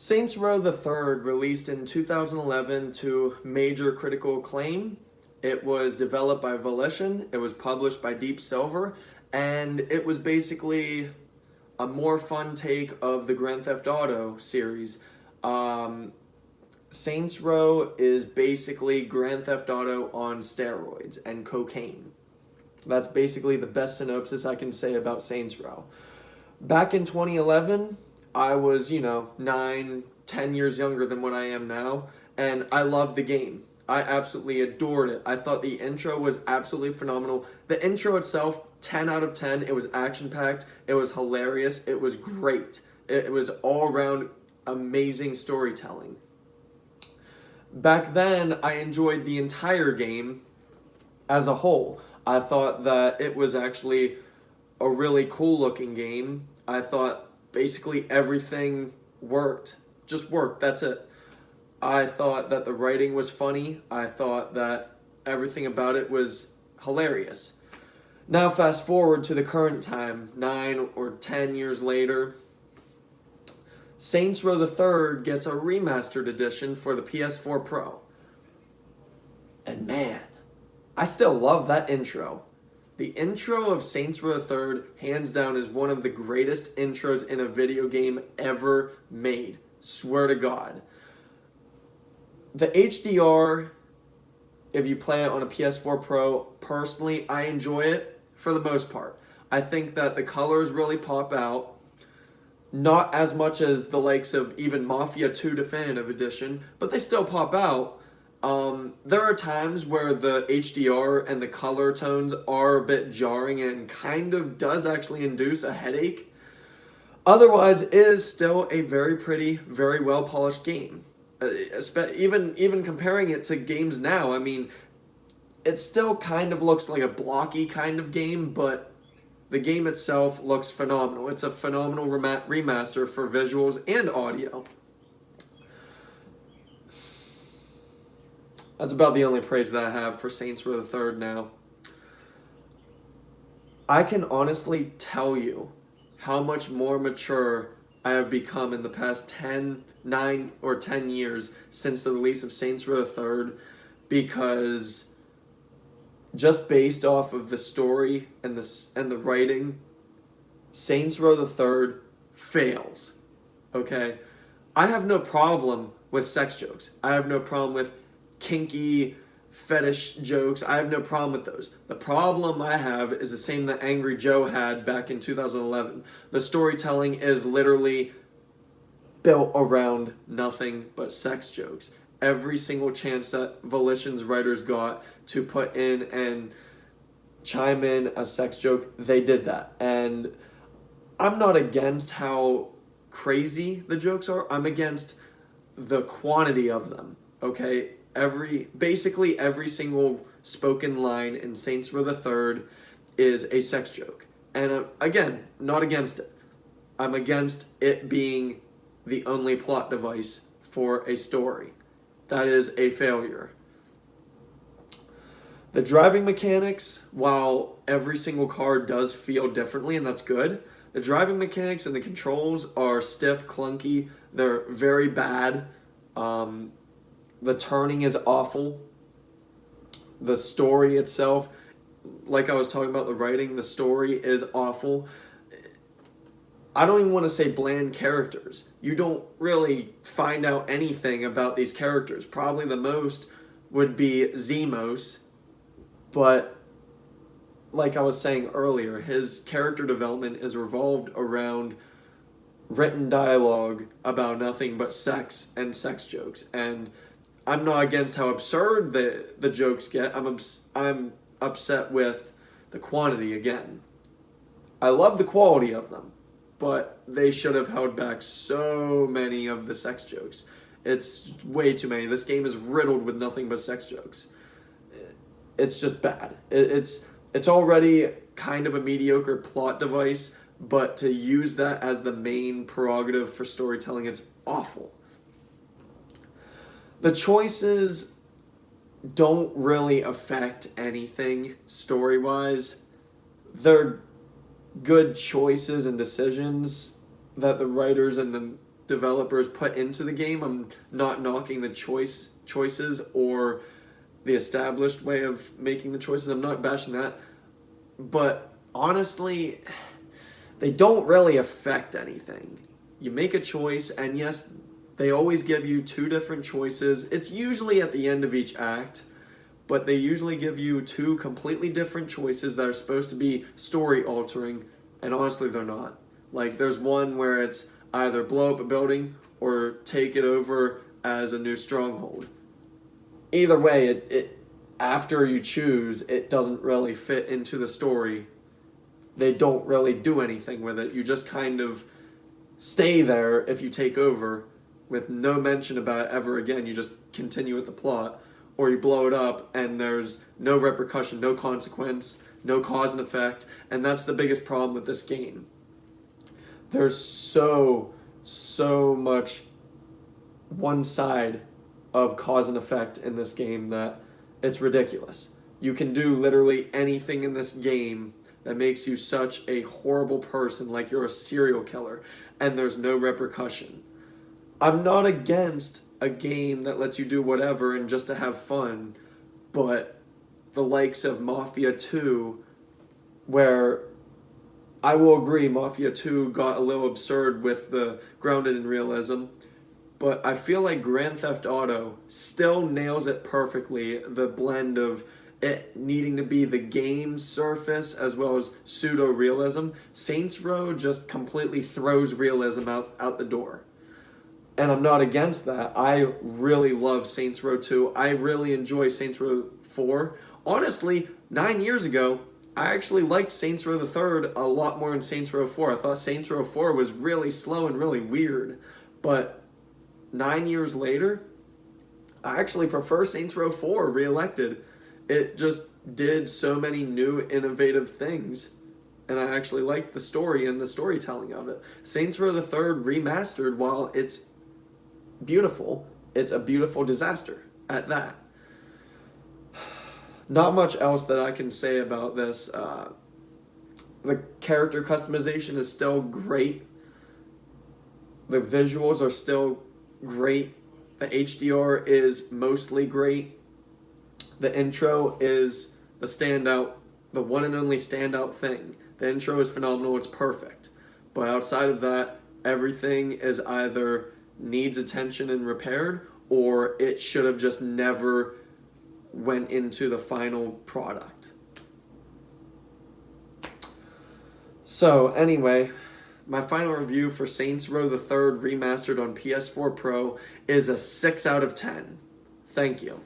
Saints Row the Third released in 2011 to major critical acclaim. It was developed by Volition, it was published by Deep Silver, and it was basically a more fun take of the Grand Theft Auto series. Saints Row is basically Grand Theft Auto on steroids and cocaine. That's basically the best synopsis I can say about Saints Row. Back in 2011, I was, 9, 10 years younger than what I am now, and I loved the game. I absolutely adored it. I thought the intro was absolutely phenomenal. The intro itself, 10 out of 10. It was action-packed. It was hilarious. It was great. It was all-around amazing storytelling. Back then, I enjoyed the entire game as a whole. I thought that it was actually a really cool-looking game. I thought basically everything worked. Just worked, that's it. I thought that the writing was funny. I thought that everything about it was hilarious. Now fast forward to the current time, 9 or 10 years later, Saints Row the Third gets a remastered edition for the PS4 Pro. And man, I still love that intro. The intro of Saints Row the Third, hands down, is one of the greatest intros in a video game ever made. Swear to God. The HDR, if you play it on a PS4 Pro, personally, I enjoy it for the most part. I think that the colors really pop out. Not as much as the likes of even Mafia 2 Definitive Edition, but they still pop out. There are times where the HDR and the color tones are a bit jarring and kind of does actually induce a headache. Otherwise, it is still a very pretty, very well polished game. Even comparing it to games now, I mean, it still kind of looks like a blocky kind of game, but the game itself looks phenomenal. It's a phenomenal remaster for visuals and audio. That's about the only praise that I have for Saints Row the Third now. I can honestly tell you how much more mature I have become in the past 9 or 10 years since the release of Saints Row the Third, because just based off of the story and the writing, Saints Row the Third fails. Okay? I have no problem with sex jokes. I have no problem with kinky fetish jokes. I have no problem with those. The problem I have is the same that Angry Joe had back in 2011. The storytelling is literally built around nothing but sex jokes. Every single chance that Volition's writers got to put in and chime in a sex joke, they did that. And I'm not against how crazy the jokes are. I'm against the quantity of them, okay? Basically every single spoken line in Saints Row the Third is a sex joke. And again, not against it. I'm against it being the only plot device for a story. That is a failure. The driving mechanics, while every single car does feel differently, and that's good, the driving mechanics and the controls are stiff, clunky. They're very bad. The turning is awful. The story itself, like I was talking about the writing, the story is awful. I don't even want to say bland characters. You don't really find out anything about these characters. Probably the most would be Zemos, but like I was saying earlier, his character development is revolved around written dialogue about nothing but sex and sex jokes. And I'm not against how absurd the jokes get. I'm upset with the quantity again. I love the quality of them, but they should have held back so many of the sex jokes. It's way too many. This game is riddled with nothing but sex jokes. It's just bad. It's already kind of a mediocre plot device, but to use that as the main prerogative for storytelling, it's awful. The choices don't really affect anything story-wise. They're good choices and decisions that the writers and the developers put into the game. I'm not knocking the choices or the established way of making the choices. I'm not bashing that. But honestly, they don't really affect anything. You make a choice, and yes, they always give you two different choices. It's usually at the end of each act, but they usually give you two completely different choices that are supposed to be story altering, and honestly, they're not. Like, there's one where it's either blow up a building or take it over as a new stronghold. Either way, it after you choose, it doesn't really fit into the story. They don't really do anything with it. You just kind of stay there if you take over with no mention about it ever again. You just continue with the plot. Or you blow it up and there's no repercussion, no consequence, no cause and effect. And that's the biggest problem with this game. There's so much one side of cause and effect in this game that it's ridiculous. You can do literally anything in this game that makes you such a horrible person, like you're a serial killer, and there's no repercussion. I'm not against a game that lets you do whatever and just to have fun, but the likes of Mafia 2, where I will agree Mafia 2 got a little absurd with the grounded in realism, but I feel like Grand Theft Auto still nails it perfectly, the blend of it needing to be the game surface as well as pseudo-realism. Saints Row just completely throws realism out the door. And I'm not against that. I really love Saints Row 2. I really enjoy Saints Row 4. Honestly, 9 years ago, I actually liked Saints Row the Third a lot more than Saints Row 4. I thought Saints Row 4 was really slow and really weird. But 9 years later, I actually prefer Saints Row 4 re-elected. It just did so many new innovative things. And I actually liked the story and the storytelling of it. Saints Row the Third Remastered, while it's beautiful, it's a beautiful disaster at that. Not much else that I can say about this. The character customization is still great. The visuals are still great. The HDR is mostly great. The intro is the standout, the one and only standout thing. The intro is phenomenal, it's perfect. But outside of that, everything is either needs attention and repaired, or it should have just never went into the final product. So anyway, my final review for Saints Row the Third Remastered on PS4 Pro is a 6 out of 10. Thank you.